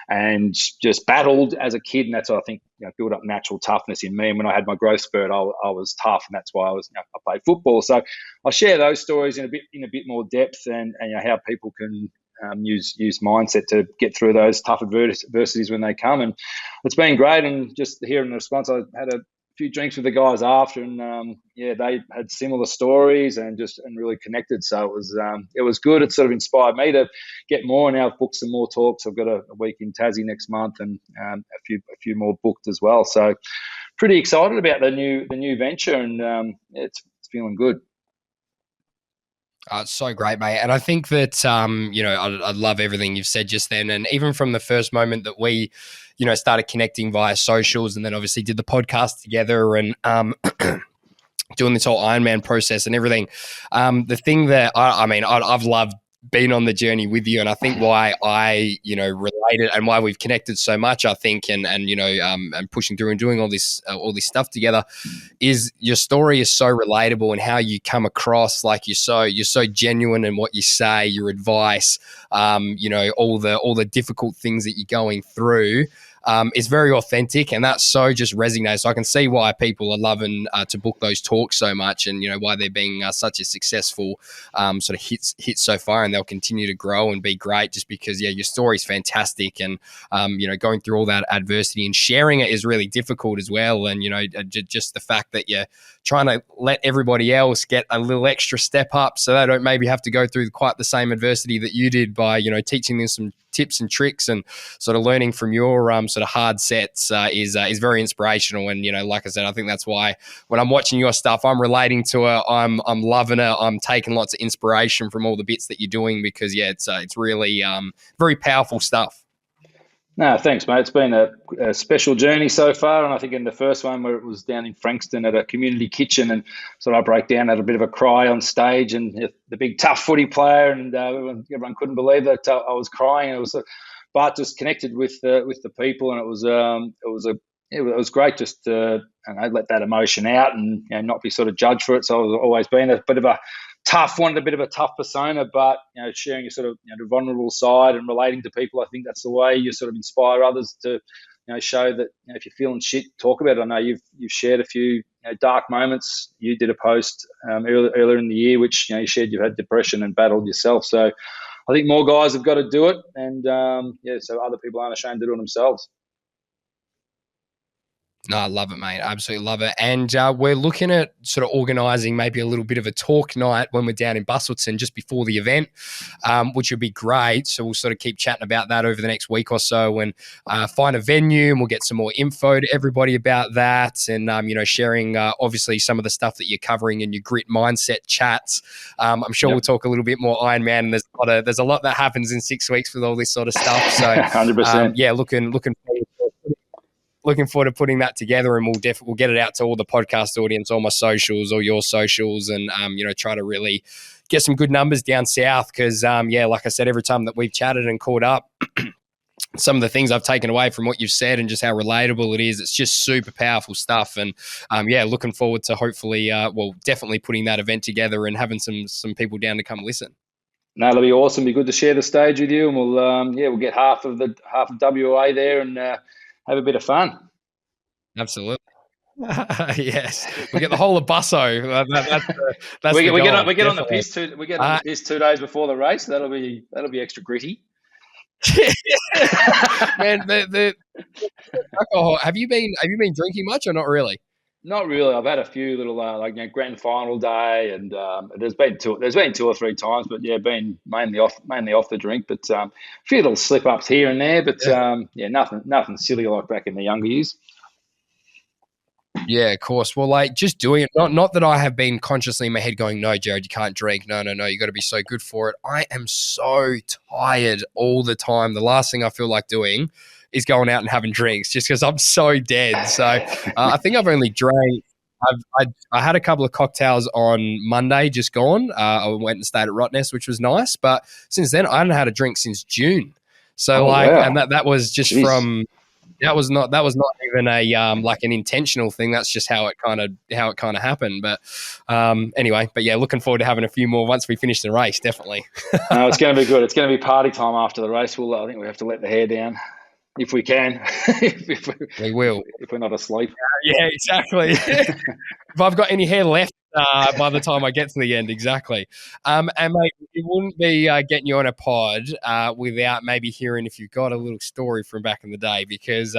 and just battled as a kid. And that's what I think built up natural toughness in me. And when I had my growth spurt, I was tough, and that's why I played football. So I'll share those stories in a bit more depth, and how people can use mindset to get through those tough adversities when they come. And it's been great. And just hearing the response, I had a few drinks with the guys after, and they had similar stories and really connected. So it was good. It sort of inspired me to get more. Now I've booked some more talks. I've got a week in Tassie next month, and a few more booked as well. So pretty excited about the new venture, and it's feeling good. It's so great, mate. And I think that, I love everything you've said just then. And even from the first moment that we, started connecting via socials, and then obviously did the podcast together, and doing this whole Ironman process and everything. The thing that I've loved being on the journey with you, and I think why I, related and why we've connected so much, I think, and pushing through and doing all this stuff together, is your story is so relatable, and how you come across, like you're so genuine in what you say, your advice, all the difficult things that you're going through. Is very authentic, and that so just resonates. So I can see why people are loving to book those talks so much, and why they're being such a successful sort of hit so far, and they'll continue to grow and be great, just because your story's fantastic, and going through all that adversity and sharing it is really difficult as well, and just the fact that you're trying to let everybody else get a little extra step up, so they don't maybe have to go through quite the same adversity that you did, by teaching them some tips and tricks, and sort of learning from your sort of hard sets is very inspirational. And like I said, I think that's why when I'm watching your stuff, I'm relating to it. I'm loving it. I'm taking lots of inspiration from all the bits that you're doing, because it's really very powerful stuff. No, thanks, mate. It's been a special journey so far, and I think in the first one, where it was down in Frankston at a community kitchen, and so I broke down, had a bit of a cry on stage, and the big tough footy player, and everyone couldn't believe that I was crying. But just connected with the people, and it was great just to let that emotion out, and not be sort of judged for it. So I've always been a bit of a tough one, a bit of a tough persona, but sharing your sort of the vulnerable side and relating to people. I think that's the way you sort of inspire others to show that if you're feeling shit, talk about it. I know you've shared a few dark moments. You did a post earlier in the year, which you shared you've had depression and battled yourself. So I think more guys have got to do it, and so other people aren't ashamed to do it themselves. No, I love it, mate. Absolutely love it. And we're looking at sort of organising maybe a little bit of a talk night when we're down in Busselton just before the event, which would be great. So we'll sort of keep chatting about that over the next week or so, and find a venue, and we'll get some more info to everybody about that, and sharing obviously some of the stuff that you're covering in your grit mindset chats. I'm sure We'll talk a little bit more Ironman, and there's a lot that happens in 6 weeks with all this sort of stuff. So 100%. Looking forward to putting that together, and we'll get it out to all the podcast audience, all my socials, all your socials, and try to really get some good numbers down south, because like I said, every time that we've chatted and caught up, some of the things I've taken away from what you've said and just how relatable it is. It's just super powerful stuff. And looking forward to hopefully, definitely putting that event together and having some people down to come listen. No, it'll be awesome. Be good to share the stage with you, and we'll get half of WA there and have a bit of fun. Absolutely. Yes, we get the whole of Busso. That's we the get goal, we get on the piss two. We get on the piss 2 days before the race. That'll be extra gritty. Man, the alcohol. Have you been drinking much or not really? Not really. I've had a few little grand final day, and there's been two or three times, but been mainly off the drink. But a few little slip ups here and there, but nothing silly like back in the younger years. Yeah, of course. Well, like just doing it, not that I have been consciously in my head going, no, Gerard, you can't drink. No, you got to be so good for it. I am so tired all the time. The last thing I feel like doing is going out and having drinks just because I'm so dead. So I think I've only drank. I had a couple of cocktails on Monday, just gone. I went and stayed at Rottnest, which was nice. But since then, I haven't had a drink since June. So wow. And that was just from. That was not even a like an intentional thing. That's just how it kind of happened. But looking forward to having a few more once we finish the race. Definitely. No, it's going to be good. It's going to be party time after the race. I think we have to let the hair down if we can. We will if we're not asleep. Yeah, exactly. If I've got any hair left by the time I get to the end, exactly. And mate, it wouldn't be getting you on a pod without maybe hearing if you've got a little story from back in the day, because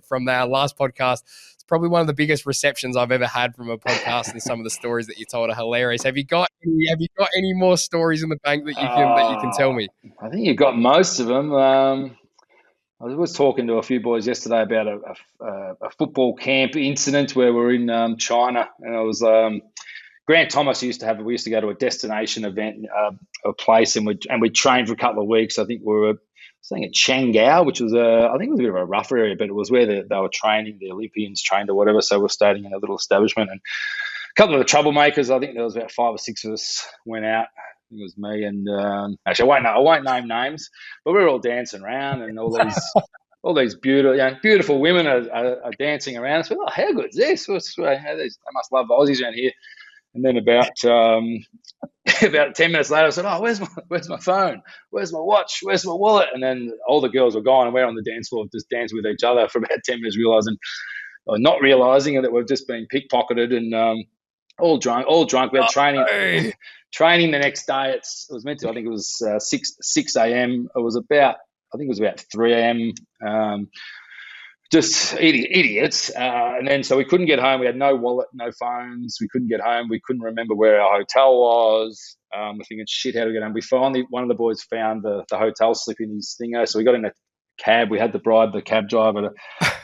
from our last podcast, it's probably one of the biggest receptions I've ever had from a podcast, and some of the stories that you told are hilarious. Have you got any more stories in the bank that you can tell me? I think you got most of them. I was talking to a few boys yesterday about a football camp incident where we're in China, and it was Grant Thomas we used to go to a destination event, a place, and we trained for a couple of weeks. I think we were staying at Chang'an, which was I think it was a bit of a rough area, but it was where they were training, the Olympians trained or whatever. So we're staying in a little establishment, and a couple of the troublemakers, I think there was about 5 or 6 of us, went out. It was me and actually I won't name names, but we were all dancing around, and all these beautiful women are dancing around. So, how good is this? They must love Aussies around here. And then about 10 minutes later, I said, where's my phone? Where's my watch? Where's my wallet? And then all the girls were gone, and we're on the dance floor just dancing with each other for about 10 minutes, not realising that we've just been pickpocketed and all drunk. We had training the next day. It was meant to. I think it was 6 a.m. It was about 3 a.m. Just idiots. And then so we couldn't get home. We had no wallet, no phones. We couldn't get home. We couldn't remember where our hotel was. We're thinking, shit, how do we get home? We finally, one of the boys found the hotel slip in his thingo. So we got in a cab. We had to bribe the cab driver to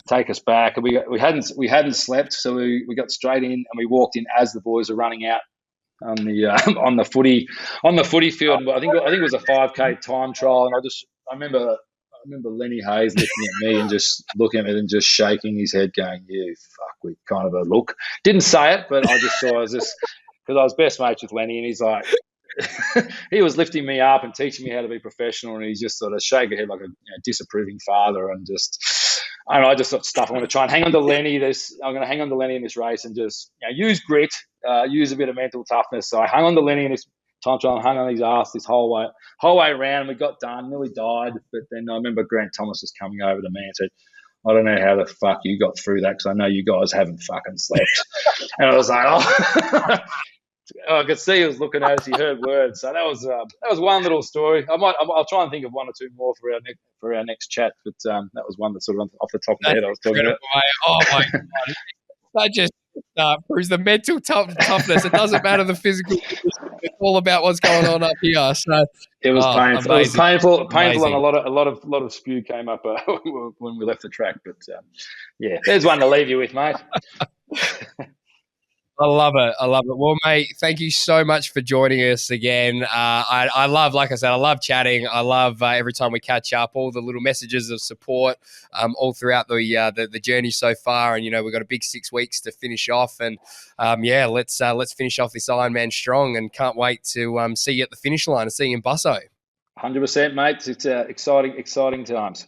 take us back. And we hadn't slept, so we got straight in, and we walked in as the boys were running out on the footy field. I think it was a 5K time trial, and I remember Lenny Hayes looking at me and just looking at it and just shaking his head, going, "You fuck," with kind of a look. Didn't say it, but I just saw it because I was best mates with Lenny, and he's like, he was lifting me up and teaching me how to be professional, and he's just sort of shake a head like a disapproving father, and I just thought, stuff. I'm going to try and hang on to Lenny. I'm going to hang on to Lenny in this race and just use grit, use a bit of mental toughness. So I hung on to Lenny in this time trial, hung on his ass this whole way around. We got done, nearly died, but then I remember Grant Thomas was coming over to me and said, "I don't know how the fuck you got through that, because I know you guys haven't fucking slept." And I was like, oh. I could see he was looking at us. He heard words. So that was one little story. I'll try and think of one or two more for our next chat. But that was one that's sort of off the top of my head I was talking about. Oh my god! That just proves the mental toughness. It doesn't matter the physical. It's all about what's going on up here. So it was painful. Amazing. It was painful, and a lot of spew came up when we left the track. But there's one to leave you with, mate. I love it. Well, mate, thank you so much for joining us again. I love, like I said, I love chatting. I love every time we catch up, all the little messages of support all throughout the journey so far. And, we've got a big 6 weeks to finish off. And, let's finish off this Ironman strong, and can't wait to see you at the finish line and see you in Busso. 100%, mate. It's exciting times.